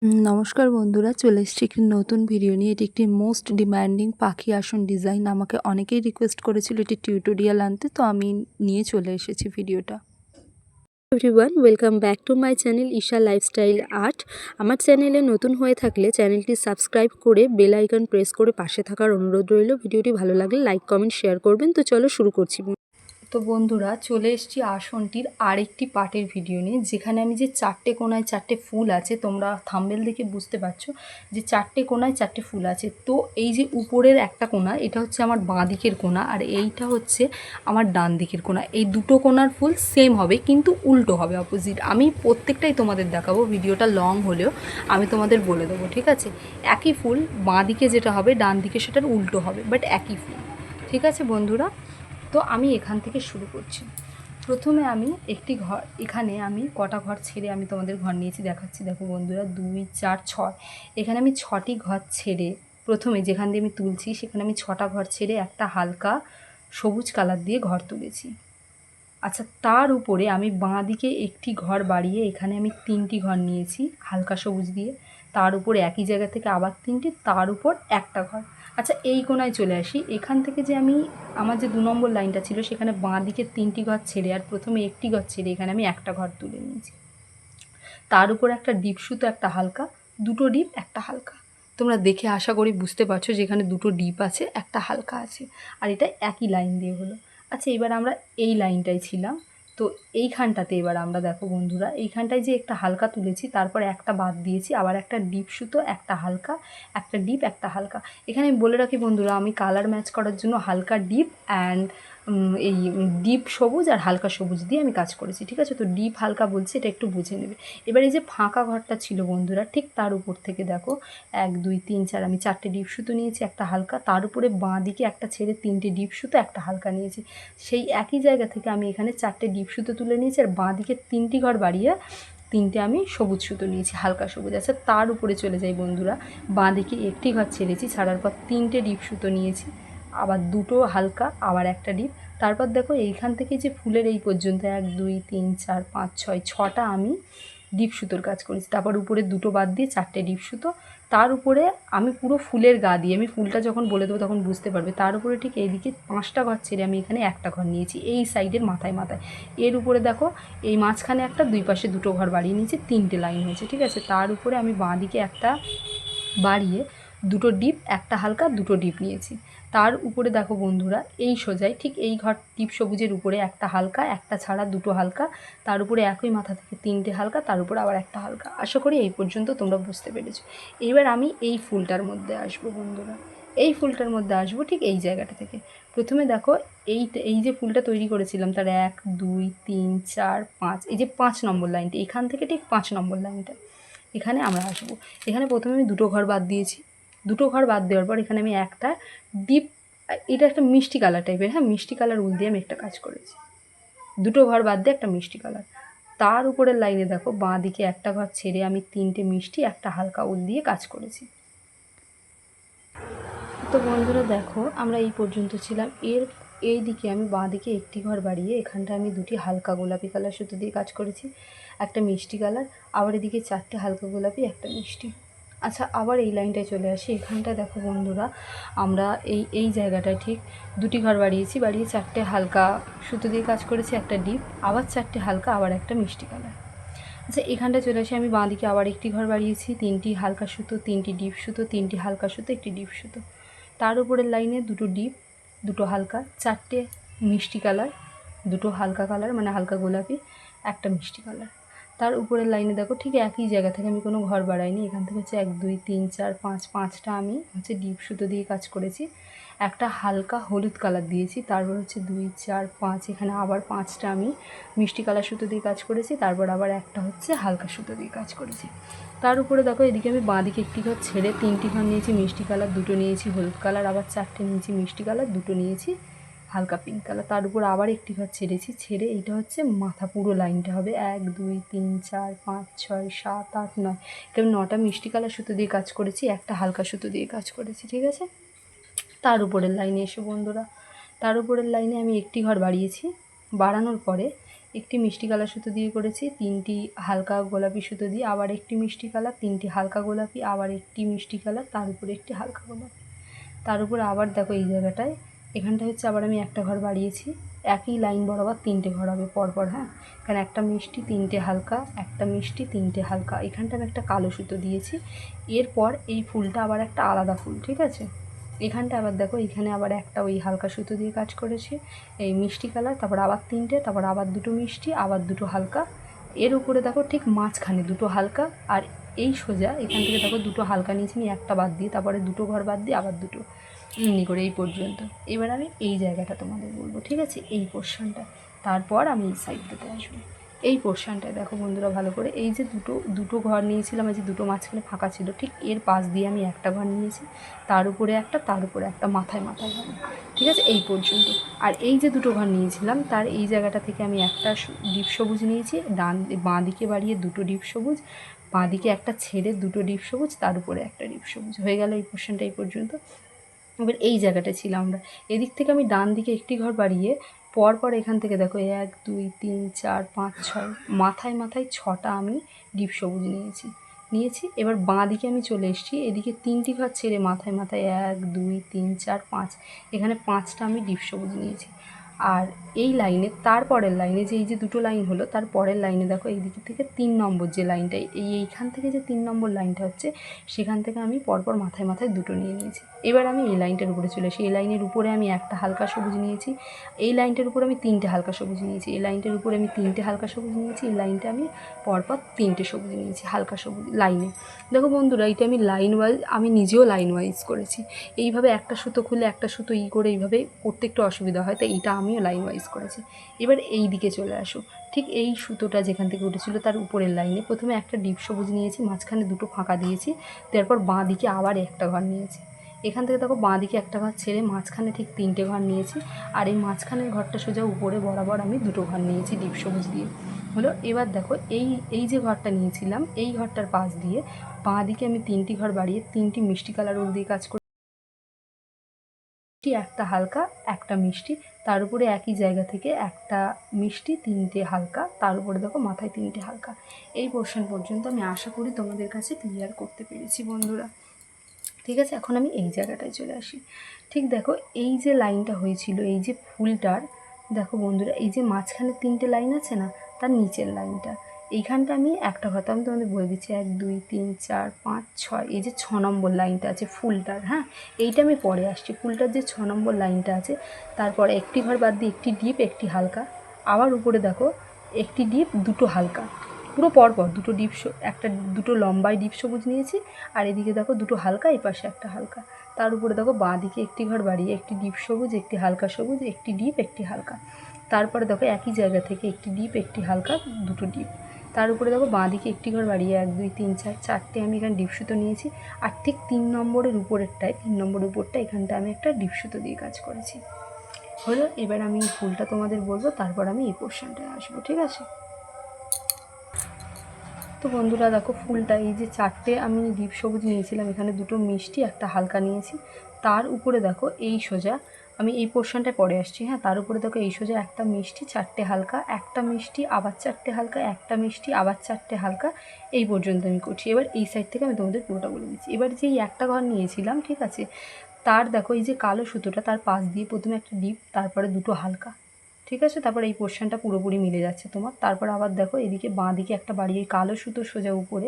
নমস্কার বন্ধুরা, চলে এসেছি একটি নতুন ভিডিও নিয়ে। এটি একটি মোস্ট ডিমান্ডিং পাখি আসন ডিজাইন। আমাকে অনেকেই রিকোয়েস্ট করেছিল এটি টিউটোরিয়াল আনতে, তো আমি নিয়ে চলে এসেছি ভিডিওটা। Everyone, welcome back to my channel Isha lifestyle art. আমার চ্যানেলে নতুন হয়ে থাকলে চ্যানেলটি সাবস্ক্রাইব করে বেল আইকন প্রেস করে পাশে থাকার অনুরোধ রইল। ভিডিওটি ভালো লাগলে লাইক কমেন্ট শেয়ার করবেন। তো চলো শুরু করছি। তো বন্ধুরা, চলে এসেছি আসনটির আরেকটি পার্টের ভিডিও নিয়ে, যেখানে আমি যে চারটে কোণায় চারটে ফুল আছে, তোমরা থাম্বনেল দেখে বুঝতে পারছো যে চারটে কোণায় চারটে ফুল আছে। তো এই যে উপরের একটা কোণা, এটা হচ্ছে আমার বাঁ দিকের কোণা, আর এইটা হচ্ছে আমার ডান দিকের কোণা। এই দুটো কোণার ফুল সেম হবে, কিন্তু উল্টো হবে, অপোজিট। আমি প্রত্যেকটাই তোমাদের দেখাবো, ভিডিওটা লং হলেও আমি তোমাদের বলে দেবো, ঠিক আছে? একই ফুল, বাঁ দিকে যেটা হবে ডান দিকে সেটার উল্টো হবে, বাট একই ফুল, ঠিক আছে বন্ধুরা? তো আমি এখান থেকে শুরু করছি। প্রথমে আমি একটি ঘর, এখানে আমি কটা ঘর ছেড়ে আমি তোমাদের ঘর নিয়েছি দেখাচ্ছি। দেখো বন্ধুরা, 2 4 6, এখানে আমি 6টি ঘর ছেড়ে, প্রথমে যেখান দিয়ে আমি তুলছি সেখানে আমি 6টা ঘর ছেড়ে একটা হালকা সবুজ কালার দিয়ে ঘর তুলেছি। আচ্ছা, তার উপরে আমি বাঁ দিকে একটি ঘর বাড়িয়ে এখানে আমি 3টি ঘর নিয়েছি হালকা সবুজ দিয়ে। তার উপরে একই জায়গা থেকে আবার 3টি, তার উপর একটা ঘর। আচ্ছা, এই কোণায় চলে আসি। এখান থেকে যে আমি, আমার যে 2 নম্বর লাইনটা ছিল সেখানে বাঁ দিকে 3টি ঘর ছেড়ে আর প্রথমে একটি ঘর ছেড়ে এখানে আমি একটা ঘর তুলে নিয়েছি। তার উপর একটা ডিপ সুতো, একটা হালকা, দুটো ডিপ একটা হালকা। তোমরা দেখে আশা করি বুঝতে পারছো যে এখানে দুটো ডিপ আছে, একটা হালকা আছে, আর এটা একই লাইন দিয়ে হলো। আচ্ছা, এবার আমরা এই লাইনটাই ছিলাম, তো এইখানটাতে এবার আমরা দেখো বন্ধুরা, এইখানটায় যে একটা হালকা তুলেছি, তারপরে একটা বাদ দিয়েছি, আবার একটা ডিপ সুতো, একটা হালকা, একটা ডিপ, একটা হালকা। এখানে আমি বলে রাখি বন্ধুরা, আমি কালার ম্যাচ করার জন্য হালকা ডিপ অ্যান্ড এই ডিপ সবুজ আর হালকা সবুজ দিয়ে আমি কাজ করেছি, ঠিক আছে? তো ডিপ হালকা বলছি, এটা একটু বুঝে নেবে। এবার এই যে ফাঁকা ঘরটা ছিল বন্ধুরা, ঠিক তার উপর থেকে দেখো 1 2 3 4 আমি 4টে ডিপ সুতো নিয়েছি, একটা হালকা, তার উপরে বাঁ দিকে একটা ছেড়ে 3টে ডিপ সুতো, একটা হালকা নিয়েছি। সেই একই জায়গা থেকে আমি এখানে 4টে ডিপ সুতো তুলে নিয়েছি, আর বাঁ দিকে 3টি ঘর বাড়িয়ে 3টে আমি সবুজ সুতো নিয়েছি, হালকা সবুজ। আচ্ছা, তার উপরে চলে যাই বন্ধুরা, বাঁ দিকে একটি ঘর ছেড়েছি, ছাড়ার পর 3টে ডিপ সুতো নিয়েছি, আবার দুটো হালকা, আবার একটা ডিপ। তারপর দেখো এইখান থেকে যে ফুলের এই পর্যন্ত 1 2 3 4 5 6, 6টা আমি ডিপ সুতোর কাজ করেছি। তারপর উপরে দুটো বাদ দিয়ে 4টে ডিপ সুতো, তার উপরে আমি পুরো ফুলের গা দিয়ে, আমি ফুলটা যখন বলে দেবো তখন বুঝতে পারবে, তার উপরে ঠিক এইদিকে 5টা ঘর ছেড়ে আমি এখানে একটা ঘর নিয়েছি, এই সাইডের মাথায় মাথায়। এর উপরে দেখো এই মাঝখানে একটা, দুই পাশে দুটো ঘর বাড়িয়ে নিয়েছি, 3টে লাইন হয়েছে, ঠিক আছে? তার উপরে আমি বাঁ দিকে একটা বাড়িয়ে দুটো ডিপ, একটা হালকা, দুটো ডিপ নিয়েছি। তার উপরে দেখো বন্ধুরা, এই সোজাই ঠিক এই ঘর ডিপ সবুজের উপরে একটা হালকা, একটা ছাড়া দুটো হালকা, তার উপরে একই মাথা থেকে 3টে হালকা, তার উপরে আবার একটা হালকা। আশা করি এই পর্যন্ত তোমরা বুঝতে পেরেছো। এইবার আমি এই ফুলটার মধ্যে আসবো বন্ধুরা, এই ফুলটার মধ্যে আসবো ঠিক এই জায়গাটা থেকে। প্রথমে দেখো এই যে ফুলটা তৈরি করেছিলাম, তার 1 2 3 4 5, এই যে 5 নম্বর লাইনটা, এখান থেকে ঠিক 5 নম্বর লাইনটা, এখানে আমরা আসবো। এখানে প্রথমে আমি দুটো ঘর বাদ দিয়েছি, দুটো ঘর বাদ দেওয়ার পর এখানে আমি একটা ডিপ, এটা একটা মিষ্টি কালার টাইপের, হ্যাঁ, মিষ্টি কালার উল দিয়ে আমি একটা কাজ করেছি, দুটো ঘর বাদ দিয়ে একটা মিষ্টি কালার। তার উপরের লাইনে দেখো বাঁ দিকে একটা ঘর ছেড়ে আমি 3টে মিষ্টি, একটা হালকা উল দিয়ে কাজ করেছি। তো বন্ধুরা দেখো, আমরা এই পর্যন্ত ছিলাম। এই দিকে আমি বাঁ দিকে একটি ঘর বাড়িয়ে এখানটা আমি দুটি হালকা গোলাপি কালার সুতো দিয়ে কাজ করেছি, একটা মিষ্টি কালার, আবার এদিকে 4টে হালকা গোলাপি, একটা মিষ্টি। আচ্ছা, আবার এই লাইনটায় চলে আসি। এখানটা দেখো বন্ধুরা, আমরা এই জায়গাটায় ঠিক দুটি ঘর বাড়িয়েছি, বাড়িয়ে 4টে হালকা সুতো দিয়ে কাজ করেছি, একটা ডিপ, আবার 4টে হালকা, আবার একটা মিষ্টি কালার। আচ্ছা, এখানটায় চলে আসি। আমি বাঁ দিকে আবার একটি ঘর বাড়িয়েছি, 3টি হালকা সুতো, 3টি ডিপ সুতো, 3টি হালকা সুতো, একটি ডিপ সুতো। তার উপরের লাইনে দুটো ডিপ, দুটো হালকা, 4টে মিষ্টি কালার, দুটো হালকা কালার মানে হালকা গোলাপি, একটা মিষ্টি কালার। তার উপরের লাইনে দেখো ঠিক একই জায়গা থেকে আমি কোনো ঘর বাড়াইনি, এখান থেকে হচ্ছে 1 2 3 4 5, 5টা আমি হচ্ছে ডিপ সুতো দিয়ে কাজ করেছি, একটা হালকা হলুদ কালার দিয়েছি, তারপর হচ্ছে 2 4 5, এখানে আবার 5টা আমি মিষ্টি কালার সুতো দিয়ে কাজ করেছি, তারপর আবার একটা হচ্ছে হালকা সুতো দিয়ে কাজ করেছি। তার উপরে দেখো এদিকে আমি বাঁ দিকে একটি ঘর ছেড়ে 3টি ঘর নিয়েছি মিষ্টি কালার, দুটো নিয়েছি হলুদ কালার, আবার 4টে নিয়েছি মিষ্টি কালার, দুটো নিয়েছি হালকা পিঙ্ক কালার। তার উপর আবার একটি ঘর ছেড়েছি, ছেড়ে এইটা হচ্ছে মাথা, পুরো লাইনটা হবে 1 2 3 4 5 6 7 8 9, এখানে 9টা মিষ্টি কালার সুতো দিয়ে কাজ করেছি, একটা হালকা সুতো দিয়ে কাজ করেছি, ঠিক আছে? তার উপরের লাইনে এসে বন্ধুরা, তার উপরের লাইনে আমি একটি ঘর বাড়িয়েছি, বাড়ানোর পরে একটি মিষ্টি কালার সুতো দিয়ে করেছি, 3টি হালকা গোলাপি সুতো দিয়ে, আবার একটি মিষ্টি কালার, 3টি হালকা গোলাপি, আবার একটি মিষ্টি কালার, তার উপরে একটি হালকা গোলাপি, তার উপরে আবার দেখো এই জায়গাটায় এখানটা হচ্ছে আবার আমি একটা ঘর বাড়িয়েছি, একই লাইন বরাবর 3টে ঘর হবে পরপর। হ্যাঁ, এখানে একটা মিষ্টি, 3টে হালকা, একটা মিষ্টি, 3টে হালকা, এখানটা আমি একটা কালো সুতো দিয়েছি। এরপর এই ফুলটা আবার একটা আলাদা ফুল, ঠিক আছে। এখানটা আবার দেখো এখানে আবার একটা ওই হালকা সুতো দিয়ে কাজ করেছি, এই মিষ্টি কালার, তারপর আবার 3টে, তারপর আবার 2টো মিষ্টি, আবার 2টো হালকা, এর উপরে দেখো ঠিক মাঝখানে 2টো হালকা, আর এই সোজা এখান থেকে দেখো 2টো হালকা নিয়েছি আমি একটা বাদ দিয়ে, তারপরে 2টো ঘর বাদ দিয়ে আবার 2টো, এমনি করে এই পর্যন্ত। এবার আমি এই জায়গাটা তোমাদের বলবো, ঠিক আছে, এই পোর্শনটা, তারপর আমি এই সাইডটাতে আসবো। এই পোর্শনটায় দেখো বন্ধুরা ভালো করে, এই যে দুটো ঘর নিয়েছিলাম, এই যে 2টো মাঝখানে ফাঁকা ছিল, ঠিক এর পাশ দিয়ে আমি একটা ঘর নিয়েছি, তার উপরে একটা, তার উপরে একটা, মাথায় মাথায় হবে, ঠিক আছে, এই পর্যন্ত। আর এই যে 2টো ঘর নিয়েছিলাম তার এই জায়গাটা থেকে আমি একটা ডিপ সবুজ নিয়েছি, বাঁ দিকে বাড়িয়ে 2টো ডিপ সবুজ, বাঁ দিকে একটা ছেড়ে 2টো ডিপ সবুজ, তার উপরে একটা ডিপ সবুজ, হয়ে গেল এই পোর্শনটা এই পর্যন্ত। এবার এই জায়গাটা ছিলাম আমরা, এদিক থেকে আমি ডান দিকে একটি ঘর বাড়িয়ে পরপর এখান থেকে দেখো 1 2 3 4 5 6 মাথায় মাথায় 6টা আমি ডিপ সবুজ নিয়েছি। এবার বাঁ দিকে আমি চলে এসেছি, এদিকে 3টি ঘর ছেড়ে মাথায় মাথায় 1 2 3 4 5, এখানে 5টা আমি ডিপ সবুজ নিয়েছি। আর এই লাইনে তারপরের লাইনে যে এই যে 2টো লাইন হলো, তার পরের লাইনে দেখো এই দিক থেকে 3 নম্বর যে লাইনটা, এইখান থেকে যে 3 নম্বর লাইনটা হচ্ছে, সেখান থেকে আমি পরপর মাথায় মাথায় 2টো নিয়ে নিয়েছি। এবার আমি এই লাইনটার উপরে চলে আসি, এই লাইনের উপরে আমি একটা হালকা সবুজ নিয়েছি, এই লাইনটার উপরে আমি 3টে হালকা সবুজ নিয়েছি, এই লাইনটার উপরে আমি 3টে হালকা সবুজ নিয়েছি, এই লাইনটা আমি পরপর 3টে সবুজ নিয়েছি হালকা সবুজ লাইনে। দেখো বন্ধুরা, এটা আমি লাইন ওয়াইজ, আমি নিজেও লাইন ওয়াইজ করেছি, এইভাবে একটা সুতো খুলে একটা সুতো করে এইভাবে করতে একটু অসুবিধা হয়, তাই এইটা আমিও লাইন ওয়াইজ করেছি। এবার এই দিকে চলে আসো, ঠিক এই সুতোটা যেখান থেকে উঠেছিল তার উপরের লাইনে প্রথমে একটা ডিপ সবুজ নিয়েছি, মাঝখানে 2টো ফাঁকা দিয়েছি, তারপর বাঁ দিকে আবার একটা ঘর নিয়েছি, এখান থেকে দেখো বাঁ দিকে একটা ঘর ছেড়ে মাঝখানে ঠিক 3টে ঘর নিয়েছি, আর এই মাঝখানের ঘরটা সোজা উপরে বরাবর আমি 2টো ঘর নিয়েছি ডিপ সবুজ দিয়ে। হলো, এবার দেখো এই যে ঘরটা নিয়েছিলাম, এই ঘরটার পাশ দিয়ে বাঁ দিকে আমি 3টি ঘর বাড়িয়ে 3টি মিষ্টি কালার উল দিয়ে কাজ করি, একটা হালকা একটা মিষ্টি, তার উপরে একই জায়গা থেকে একটা মিষ্টি, 3টে হালকা, তার উপরে দেখো মাথায় 3টে হালকা। এই পোর্শন পর্যন্ত আমি আশা করি তোমাদের কাছে ক্লিয়ার করতে পেরেছি বন্ধুরা, ঠিক আছে। এখন আমি এই জায়গাটায় চলে আসি, ঠিক দেখো এই যে লাইনটা হয়েছিল এই যে ফুলটার, দেখো বন্ধুরা এই যে মাঝখানে 3টে লাইন আছে না, তার নিচের লাইনটা, এইখানটা আমি একটা কথা আমি তোমাদের বলে দিচ্ছি, 1 2 3 4 5 6, এই যে 6 নম্বর লাইনটা আছে ফুলটার, হ্যাঁ এইটা আমি পরে আসছি, ফুলটার যে 6 নম্বর লাইনটা আছে, তারপরে একটি ঘর বাদ দিয়ে একটি ডিপ একটি হালকা, আবার উপরে দেখো একটি ডিপ 2টো হালকা, পুরো পরপর 2টো ডিপ, একটা 2টো লম্বায় ডিপ সবুজ নিয়েছি, আর এদিকে দেখো 2টো হালকা, এই পাশে একটা হালকা, তার উপরে দেখো বাঁ দিকে একটি ঘর বাড়িয়ে একটি ডিপ সবুজ একটি হালকা সবুজ, একটি ডিপ একটি হালকা, তারপরে দেখো একই জায়গা থেকে একটি ডিপ একটি হালকা 2টো ডিপ, তার উপরে দেখো বাঁ দিকে একটি ঘর বাড়িয়ে 1 2 3 4 4টে আমি এখানে ডিপ সুতো নিয়েছি, আর ঠিক 3 নম্বরের উপরেরটায় 3 নম্বরের উপরটা এখানটা আমি একটা ডিপ সুতো দিয়ে কাজ করেছি। হলো, এবার আমি ফুলটা তোমাদের বলবো, তারপর আমি এই পোর্শনটায় আসবো, ঠিক আছে। তো বন্ধুরা দেখো ফুলটা এই যে 4টে আমি ডিপ সবুজ নিয়েছিলাম, এখানে 2টো মিষ্টি একটা হালকা নিয়েছি, তার উপরে দেখো এই সোজা আমি এই পোর্শনটায় পরে আসছি, হ্যাঁ তার উপরে দেখো এই সোজা একটা মিষ্টি 4টে হালকা, একটা মিষ্টি আবার 4টে হালকা, একটা মিষ্টি আবার 4টে হালকা, এই পর্যন্ত আমি করছি। এবার এই সাইড থেকে আমি তোমাদের পুরোটা বলে দিচ্ছি। এবার যে একটা ঘর নিয়েছিলাম, ঠিক আছে, তার দেখো এই যে কালো সুতোটা তার পাশ দিয়ে প্রথমে একটা ডিপ, তারপরে 2টো হালকা, ঠিক আছে, তারপরে এই পোর্শনটা পুরোপুরি মিলে যাচ্ছে তোমার, তারপর আবার দেখো এদিকে বাঁ দিকে একটা বাড়িয়ে কালো সুতো সোজা উপরে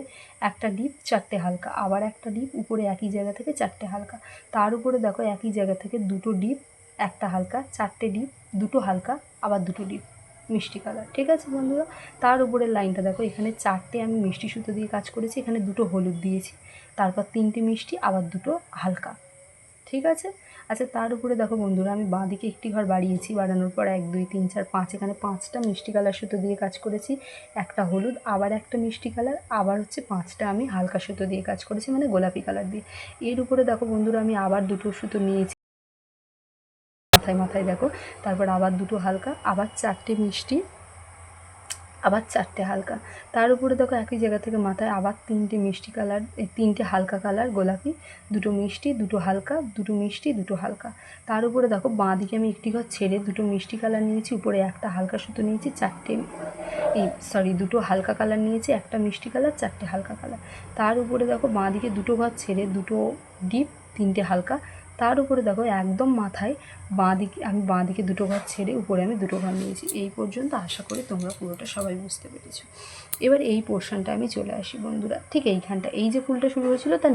একটা ডিপ 4টে হালকা, আবার একটা ডিপ উপরে একই জায়গা থেকে 4টে হালকা, তার উপরে দেখো একই জায়গা থেকে 2টো ডিপ একটা হালকা, 4টে ডিপ 2টো হালকা, আবার 2টো ডিপ মিষ্টি কালার, ঠিক আছে বন্ধুরা। তার উপরের লাইনটা দেখো এখানে 4টে আমি মিষ্টি সুতো দিয়ে কাজ করেছি, এখানে 2টো হলুদ দিয়েছি, তারপর 3টে মিষ্টি আবার 2টো হালকা, ঠিক আছে। আচ্ছা, তার উপরে দেখো বন্ধুরা আমি বাঁ দিকে একটি ঘর বাড়িয়েছি, বাড়ানোর পর 1 2 3 4 5, এখানে 5টা মিষ্টি কালার সুতো দিয়ে কাজ করেছি, একটা হলুদ আবার একটা মিষ্টি কালার, আবার হচ্ছে 5টা আমি হালকা সুতো দিয়ে কাজ করেছি, মানে গোলাপি কালার দিয়ে। এর উপরে দেখো বন্ধুরা আমি আবার 2টো সুতো নিয়েছি মাথায় মাথায় দেখো, তারপর আবার 2টো হালকা, আবার 4টে মিষ্টি, আবার 4টে হালকা, তার উপরে দেখো একই জায়গা থেকে মাথায় আবার 3টে মিষ্টি কালার, 3টে হালকা কালার গোলাপি, 2টো মিষ্টি, 2টো হালকা, 2টো মিষ্টি, 2টো হালকা। তার উপরে দেখো বাঁ দিকে আমি একটি ঘর ছেড়ে 2টো মিষ্টি কালার নিয়েছি, উপরে একটা হালকা সুতো নিয়েছি, 2টো হালকা কালার নিয়েছি, একটা মিষ্টি কালার, 4টে হালকা কালার। তার উপরে দেখো বাঁ দিকে 2টো ঘর ছেড়ে 2টো ডিপ, 3টে হালকা। তার উপরে দেখো একদম মাথায় বাঁ দিকে 2টো ঘর ছেড়ে উপরে আমি 2টো ঘর নিয়েছি। এই পর্যন্ত আশা করি তোমরা পুরোটা সবাই বুঝতে পেরেছো। এবার এই পোর্শনটা আমি চলে আসি বন্ধুরা, ঠিক এইখানটা, এই যে ফুলটা শুরু হয়েছিল তার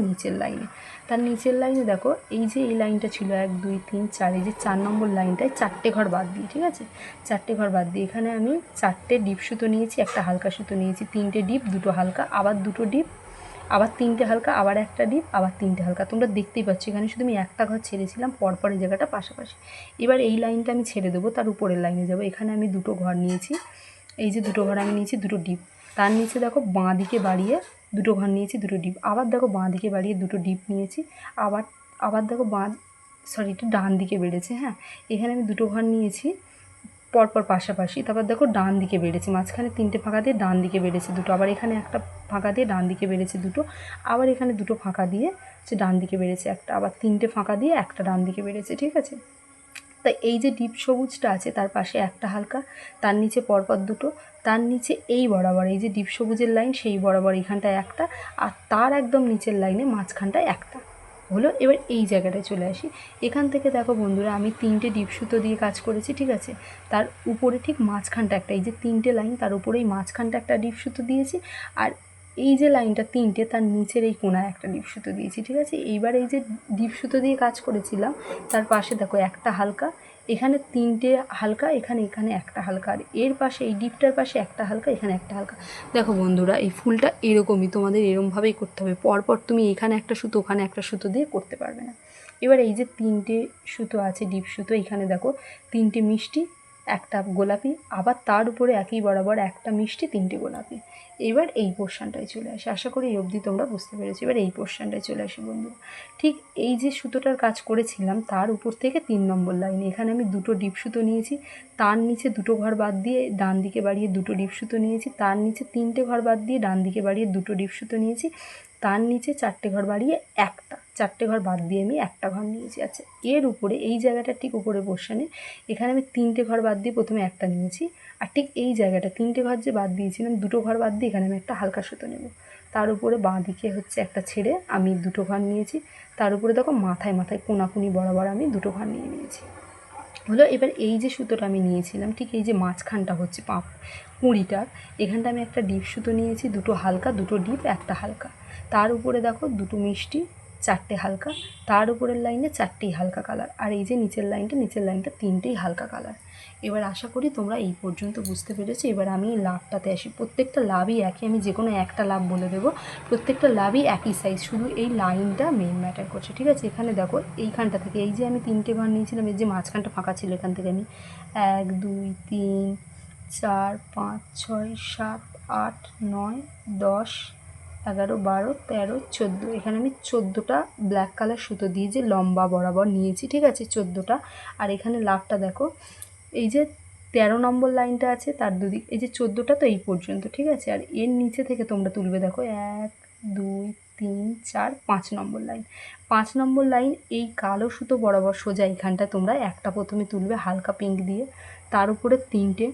নিচের লাইনে দেখো এই যে এই লাইনটা ছিল 1 2 3 4, এই যে 4 নম্বর লাইনটায় 4টে ঘর বাদ দিই, ঠিক আছে, 4টে ঘর বাদ দিয়ে এখানে আমি 4টে ডিপ সুতো নিয়েছি, একটা হালকা সুতো নিয়েছি, 3টে ডিপ, 2টো হালকা, আবার 2টো ডিপ, আবার 3টে হালকা, আবার একটা ডিপ, আবার 3টে হালকা। তোমরা দেখতেই পাচ্ছ এখানে শুধু আমি একটা ঘর ছেড়েছিলাম, পরপর এই জায়গাটা পাশাপাশি। এবার এই লাইনটা আমি ছেড়ে দেবো, তার উপরের লাইনে যাব। এখানে আমি 2টো ঘর নিয়েছি, এই যে 2টো ঘর আমি নিয়েছি, 2টো ডিপ। তার নিচে দেখো বাঁ দিকে বাড়িয়ে 2টো ঘর নিয়েছি, 2টো ডিপ। আবার দেখো বাঁ দিকে বাড়িয়ে 2টো ডিপ নিয়েছি, আবার দেখো এটা ডান দিকে বেড়েছে, হ্যাঁ, এখানে আমি 2টো ঘর নিয়েছি পরপর পাশাপাশি। তারপর দেখো ডান দিকে বেড়েছে, মাঝখানে 3টে ফাঁকা দিয়ে ডান দিকে বেড়েছে 2টো, আবার এখানে একটা ফাঁকা দিয়ে ডান দিকে বেড়েছে 2টো, আবার এখানে 2টো ফাঁকা দিয়ে ডান দিকে বেড়েছে একটা, আবার 3টে ফাঁকা দিয়ে একটা ডান দিকে বেড়েছে, ঠিক আছে। তাই এই যে ডিপ সবুজটা আছে তার পাশে একটা হালকা, তার নিচে পরপর 2টো, তার নিচে এই বরাবর এই যে ডিপ সবুজের লাইন সেই বরাবর এইখানটায় একটা, আর তার একদম নিচের লাইনে মাঝখানটায় একটা হলো। এবার এই জায়গাটায় চলে আসি, এখান থেকে দেখো বন্ধুরা আমি 3টে ডিপ সুতো দিয়ে কাজ করেছি, ঠিক আছে। তার উপরে ঠিক মাঝখানটা একটা, এই যে 3টে লাইন তার উপরেই মাঝখানটা একটা ডিপ সুতো দিয়েছি, আর এই যে লাইনটা 3টে তার নিচের এই কোণায় একটা ডিপ সুতো দিয়েছি, ঠিক আছে। এইবার এই যে ডিপ সুতো দিয়ে কাজ করেছিলাম তার পাশে দেখো একটা হালকা, এখানে 3টে হালকা, এখানে একটা হালকা, আর এর পাশে এই ডিপটার পাশে একটা হালকা, এখানে একটা হালকা। দেখো বন্ধুরা এই ফুলটা এরকমই, তোমাদের এরকমভাবেই করতে হবে, পরপর তুমি এখানে একটা সুতো ওখানে একটা সুতো দিয়ে করতে পারবে না। এবার এই যে 3টে সুতো আছে ডিপ সুতো, এখানে দেখো 3টে মিষ্টি, একটা গোলাপি, আবার তার উপরে একই বরাবর একটা মিষ্টি, 3টে গোলাপি। এবার এই পোর্শনটায় চলে আসি, আশা করি এই অবধি তোমরা বুঝতে পেরেছো। এবার এই পোর্শনটায় চলে আসি বন্ধুরা, ঠিক এই যে সুতোটার কাজ করেছিলাম তার উপর থেকে 3 নম্বর লাইনে এখানে আমি 2টো ডিপ সুতো নিয়েছি, তার নিচে 2টো ঘর বাদ দিয়ে ডান দিকে বাড়িয়ে 2টো ডিপ সুতো নিয়েছি, তার নিচে 3টে ঘর বাদ দিয়ে ডান দিকে বাড়িয়ে 2টো ডিপ সুতো নিয়েছি, তার নিচে 4টে ঘর বাড়িয়ে একটা, 4টে ঘর বাদ দিয়ে আমি একটা ঘর নিয়েছি। আচ্ছা, এর উপরে এই জায়গাটা ঠিক উপরে পোর্শনে এখানে আমি 3টে ঘর বাদ দিয়ে প্রথমে একটা নিয়েছি, আর ঠিক এই জায়গাটা 3টে ঘর যে বাদ দিয়েছিলাম 2টো ঘর বাদ দিয়ে এখানে আমি একটা হালকা সুতো নেব। তার উপরে বাঁ দিকে হচ্ছে একটা ছেড়ে আমি 2টো ঘর নিয়েছি, তার উপরে দেখো মাথায় কোনাকুনি বরাবর আমি 2টো ঘর নিয়ে নিয়েছি হলো। এবার এই যে সুতোটা আমি নিয়েছিলাম ঠিক এই যে মাঝখানটা হচ্ছে কুঁড়িটার, এখানটা আমি একটা ডিপ সুতো নিয়েছি, 2টো হালকা, 2টো ডিপ, একটা হালকা। তার উপরে দেখো 2টো মিষ্টি, 4টে হালকা, তার উপরের লাইনে 4টেই হালকা কালার, আর এই যে নিচের লাইনটা 3টেই হালকা কালার। এবার আশা করি তোমরা এই পর্যন্ত বুঝতে পেরেছো। এবার আমি লাভটাতে আসি, প্রত্যেকটা লাভই একই, আমি যে কোনো একটা লাভ বলে দেবো, প্রত্যেকটা লাভই একই সাইজ, শুধু এই লাইনটা মেন ম্যাটার করছে, ঠিক আছে। এখানে দেখো এইখানটা থেকে এই যে আমি 3টে ঘর নিয়েছিলাম, এই যে মাঝখানটা ফাঁকা ছিল এখান থেকে আমি 1 2 3 4 5 6 7 8 9 10 11 12 13 14, এখানে আমি 14টা ব্ল্যাক কালার সুতো দিয়ে যে লম্বা বরাবর নিয়েছি, ঠিক আছে, 14টা। আর এখানে লাভটা দেখো এই যে 13 নম্বর লাইনটা আছে তার দুদিক, এই যে 14টা তো এই পর্যন্ত, ঠিক আছে। আর এর নিচে থেকে তোমরা তুলবে দেখো 1 2 3 4 5 নম্বর লাইন, 5 নম্বর লাইন এই কালো সুতো বরাবর সোজা এইখানটা তোমরা একটা প্রথমে তুলবে হালকা পিঙ্ক দিয়ে, তার উপরে 3টে,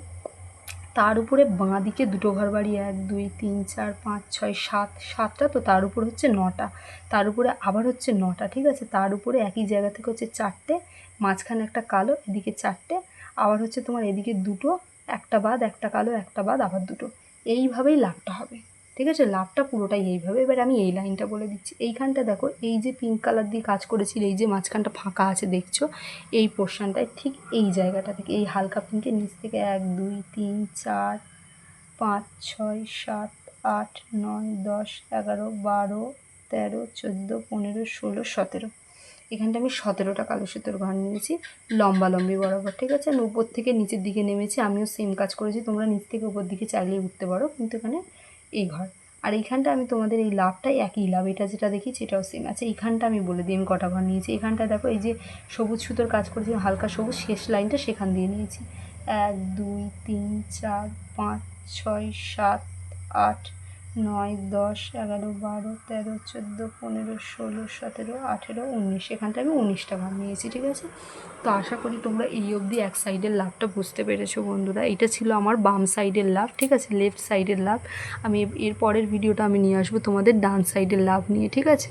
তার উপরে বাঁ দিকে 2টো ঘর বাড়িয়ে 1 2 3 4 5 6 7, 7টা, তো তার উপর হচ্ছে 9টা, তার উপরে আবার হচ্ছে 9টা, ঠিক আছে। তার উপরে একই জায়গা থেকে হচ্ছে 4টে, মাঝখানে একটা কালো, এদিকে 4টে, আবার হচ্ছে তোমার এদিকে 2টো, একটা বাদ, একটা কালো, একটা বাদ, আবার 2টো, এইভাবেই লাভটা হবে, ঠিক আছে। লাভটা পুরোটাই এইভাবে। এবার আমি এই লাইনটা বলে দিচ্ছি, এইখানটা দেখো এই যে পিঙ্ক কালার দিয়ে কাজ করেছিল, এই যে মাঝখানটা ফাঁকা আছে দেখছো, এই পোর্শনটায় ঠিক এই জায়গাটা থেকে এই হালকা পিঙ্কের নিচ থেকে 1 2 3 4 5 6 7 8 9 10 11 12 13 14 15 16 17, এখানটা আমি 17টা কালো সুতোর ঘর নিয়েছি লম্বি বরাবর, ঠিক আছে। আমি উপর থেকে নিচের দিকে নেমেছি, আমিও সেম কাজ করেছি, তোমরা নিচ থেকে উপর দিকে চাইলেই উঠতে পারো, কিন্তু এখানে এই ঘর। আর এইখানটা আমি তোমাদের এই লাভটাই একই লাভ, এটা যেটা দেখিছি এটাও সেম আছে। এইখানটা আমি বলে দিই আমি কটা ঘর নিয়েছি, এখানটা দেখো এই যে সবুজ সুতোর কাজ করেছি হালকা সবুজ, শেষ লাইনটা সেখান দিয়ে নিয়েছি 1 2 3 4 5 6, 7, 8, 9, 10, 11, 12, 13, 14, 15, 16, 17, 18, 19, এখানটা আমি 19টা ভাঁজ নিয়েছি। ঠিক আছে, তো আশা করি তোমরা এই অবধি এক সাইডের লাভটা বুঝতে পেরেছো বন্ধুরা। এটা ছিল আমার বাম সাইডের লাভ। ঠিক আছে, লেফট সাইডের লাভ। আমি এর পরের ভিডিওটা আমি নিয়ে আসবো তোমাদের ডান সাইডের লাভ নিয়ে। ঠিক আছে।